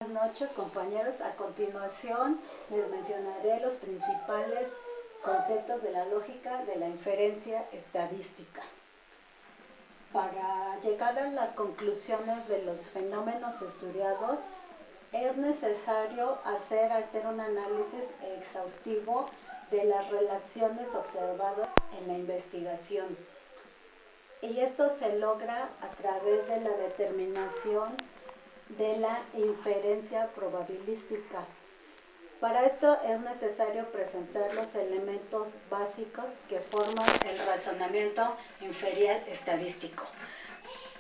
Buenas noches, compañeros. A continuación les mencionaré los principales conceptos de la lógica de la inferencia estadística. Para llegar a las conclusiones de los fenómenos estudiados, es necesario hacer un análisis exhaustivo de las relaciones observadas en la investigación. Y esto se logra a través de la determinación de la inferencia probabilística. Para esto es necesario presentar los elementos básicos que forman el razonamiento inferencial estadístico.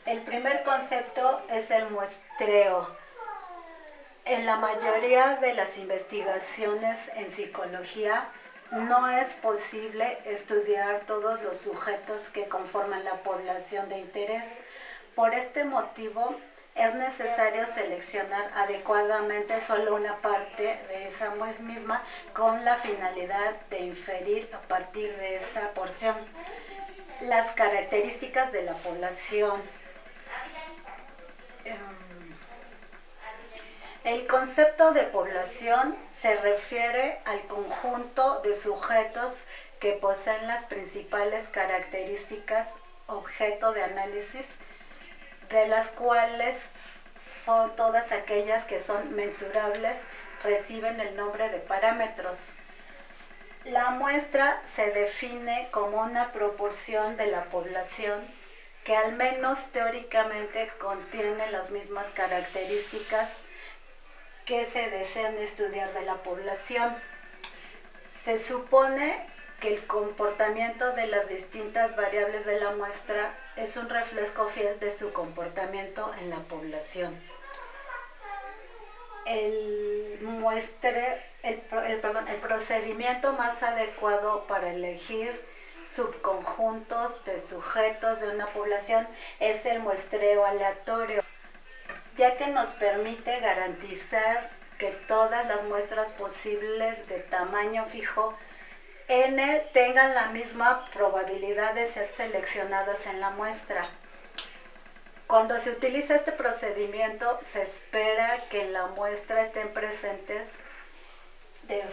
El primer concepto es el muestreo. En la mayoría de las investigaciones en psicología no es posible estudiar todos los sujetos que conforman la población de interés. Por este motivo, es necesario seleccionar adecuadamente solo una parte de esa misma con la finalidad de inferir a partir de esa porción las características de la población. El concepto de población se refiere al conjunto de sujetos que poseen las principales características objeto de análisis, de las cuales son todas aquellas que son mensurables, reciben el nombre de parámetros. La muestra se define como una proporción de la población que al menos teóricamente contiene las mismas características que se desean estudiar de la población. Se supone que el comportamiento de las distintas variables de la muestra es un reflejo fiel de su comportamiento en la población. El procedimiento más adecuado para elegir subconjuntos de sujetos de una población es el muestreo aleatorio, ya que nos permite garantizar que todas las muestras posibles de tamaño fijo n tengan la misma probabilidad de ser seleccionadas en la muestra. Cuando se utiliza este procedimiento, se espera que en la muestra estén presentes de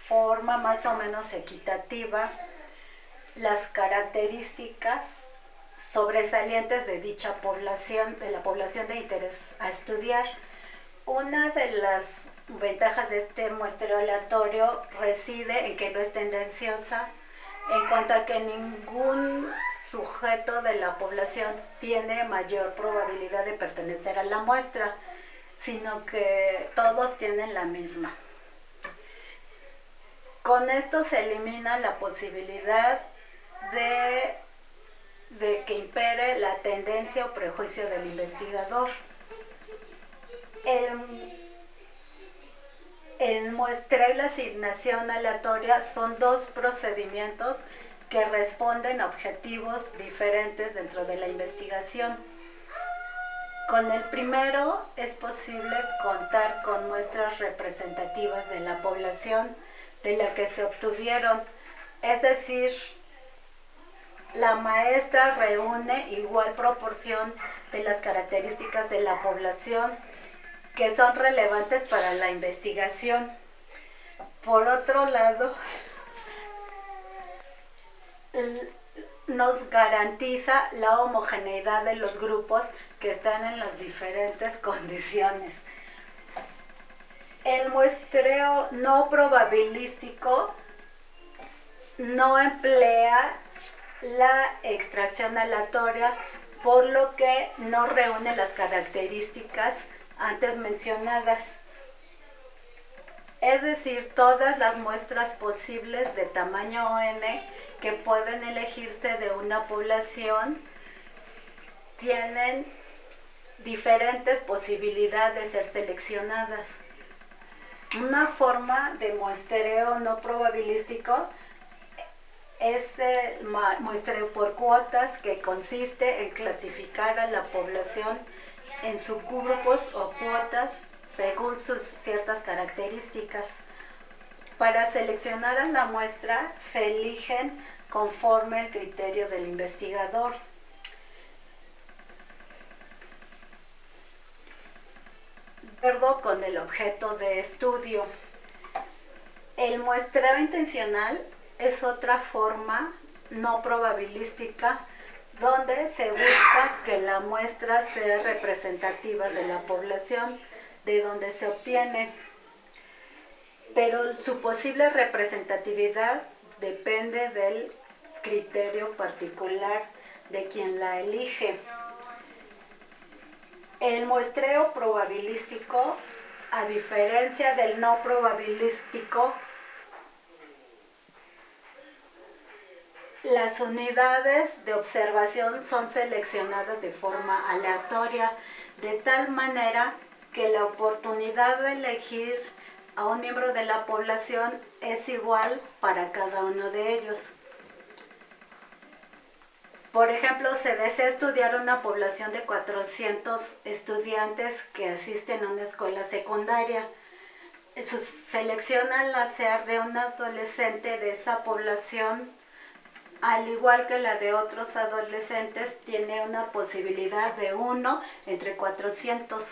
forma más o menos equitativa las características sobresalientes de dicha población, de la población de interés a estudiar. Una de las ventajas de este muestreo aleatorio reside en que no es tendenciosa, en cuanto a que ningún sujeto de la población tiene mayor probabilidad de pertenecer a la muestra, sino que todos tienen la misma. Con esto se elimina la posibilidad de que impere la tendencia o prejuicio del investigador. El muestreo y la asignación aleatoria son dos procedimientos que responden a objetivos diferentes dentro de la investigación. Con el primero es posible contar con muestras representativas de la población de la que se obtuvieron, es decir, la muestra reúne igual proporción de las características de la población que son relevantes para la investigación. Por otro lado, nos garantiza la homogeneidad de los grupos que están en las diferentes condiciones. El muestreo no probabilístico no emplea la extracción aleatoria, por lo que no reúne las características antes mencionadas. Es decir, todas las muestras posibles de tamaño n que pueden elegirse de una población tienen diferentes posibilidades de ser seleccionadas. Una forma de muestreo no probabilístico es el muestreo por cuotas, que consiste en clasificar a la población en subgrupos o cuotas según sus ciertas características. Para seleccionar a la muestra se eligen conforme al criterio del investigador. De acuerdo con el objeto de estudio. El muestreo intencional es otra forma no probabilística donde se busca que la muestra sea representativa de la población de donde se obtiene, pero su posible representatividad depende del criterio particular de quien la elige. El muestreo probabilístico, a diferencia del no probabilístico, las unidades de observación son seleccionadas de forma aleatoria, de tal manera que la oportunidad de elegir a un miembro de la población es igual para cada uno de ellos. Por ejemplo, se desea estudiar una población de 400 estudiantes que asisten a una escuela secundaria. Se selecciona al azar de un adolescente de esa población, al igual que la de otros adolescentes, tiene una posibilidad de 1 entre 400.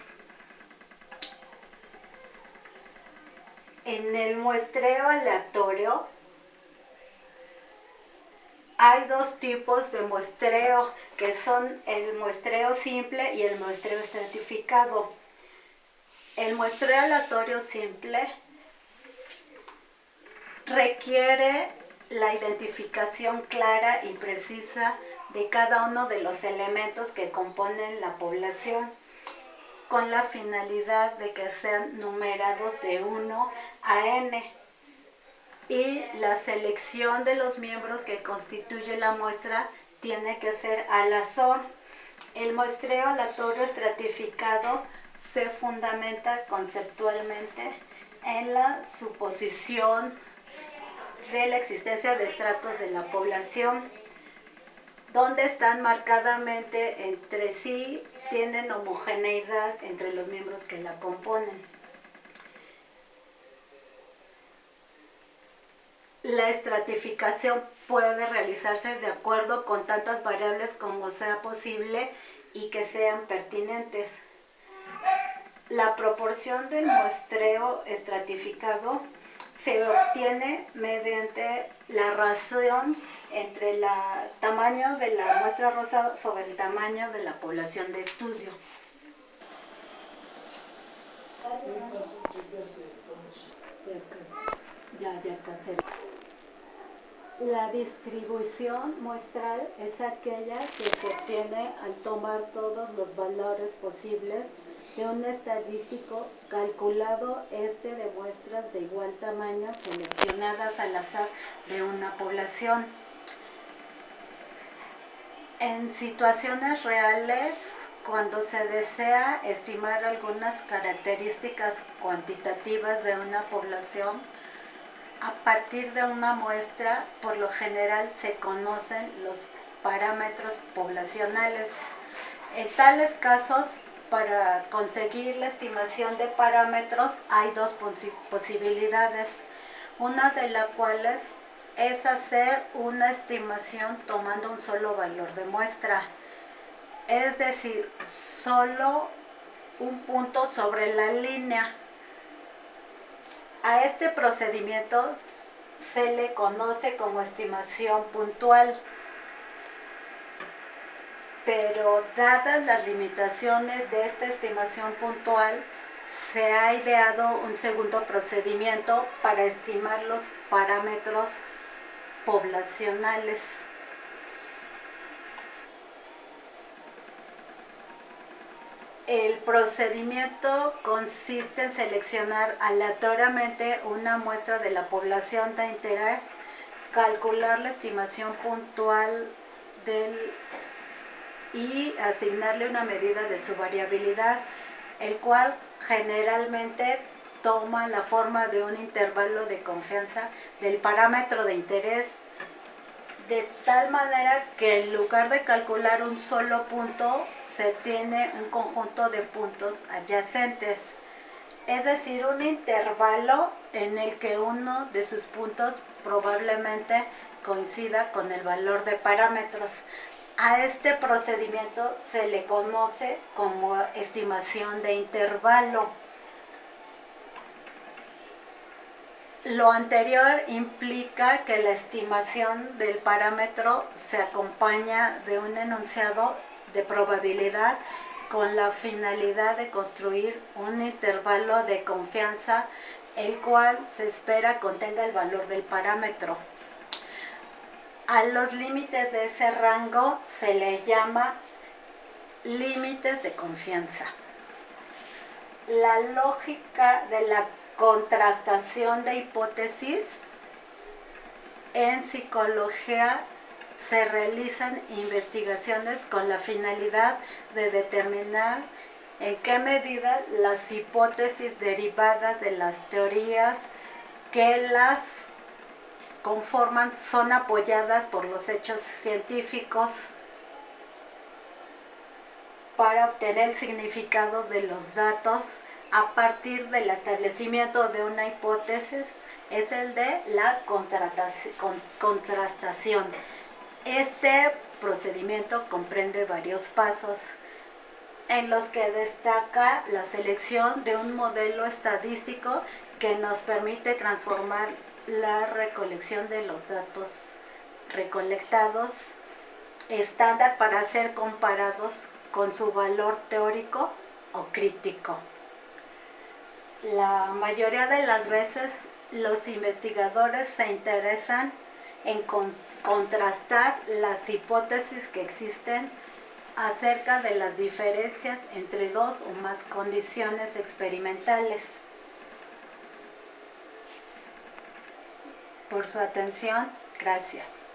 En el muestreo aleatorio hay dos tipos de muestreo, que son el muestreo simple y el muestreo estratificado. El muestreo aleatorio simple requiere la identificación clara y precisa de cada uno de los elementos que componen la población, con la finalidad de que sean numerados de 1 a n. Y la selección de los miembros que constituye la muestra tiene que ser al azar. El muestreo aleatorio estratificado se fundamenta conceptualmente en la suposición de la existencia de estratos de la población, donde están marcadamente entre sí, tienen homogeneidad entre los miembros que la componen. La estratificación puede realizarse de acuerdo con tantas variables como sea posible y que sean pertinentes. La proporción del muestreo estratificado se obtiene mediante la razón entre el tamaño de la muestra rosa sobre el tamaño de la población de estudio. La distribución muestral es aquella que se obtiene al tomar todos los valores posibles de un estadístico calculado de muestras de igual tamaño seleccionadas al azar de una población. En situaciones reales, cuando se desea estimar algunas características cuantitativas de una población, a partir de una muestra, por lo general se conocen los parámetros poblacionales. En tales casos, para conseguir la estimación de parámetros hay dos posibilidades, una de las cuales es hacer una estimación tomando un solo valor de muestra, es decir, solo un punto sobre la línea. A este procedimiento se le conoce como estimación puntual, pero dadas las limitaciones de esta estimación puntual, se ha ideado un segundo procedimiento para estimar los parámetros poblacionales. El procedimiento consiste en seleccionar aleatoriamente una muestra de la población de interés, calcular la estimación puntual y asignarle una medida de su variabilidad, el cual generalmente toma la forma de un intervalo de confianza del parámetro de interés, de tal manera que en lugar de calcular un solo punto, se tiene un conjunto de puntos adyacentes, es decir, un intervalo en el que uno de sus puntos probablemente coincida con el valor de parámetros. A este procedimiento se le conoce como estimación de intervalo. Lo anterior implica que la estimación del parámetro se acompaña de un enunciado de probabilidad con la finalidad de construir un intervalo de confianza el cual se espera contenga el valor del parámetro. A los límites de ese rango se le llama límites de confianza. La lógica de la contrastación de hipótesis en psicología se realizan investigaciones con la finalidad de determinar en qué medida las hipótesis derivadas de las teorías que las conforman son apoyadas por los hechos científicos para obtener el significado de los datos a partir del establecimiento de una hipótesis es el de la contrastación. Este procedimiento comprende varios pasos en los que destaca la selección de un modelo estadístico que nos permite transformar la recolección de los datos recolectados estándar para ser comparados con su valor teórico o crítico. La mayoría de las veces los investigadores se interesan en contrastar las hipótesis que existen acerca de las diferencias entre dos o más condiciones experimentales. Por su atención, gracias.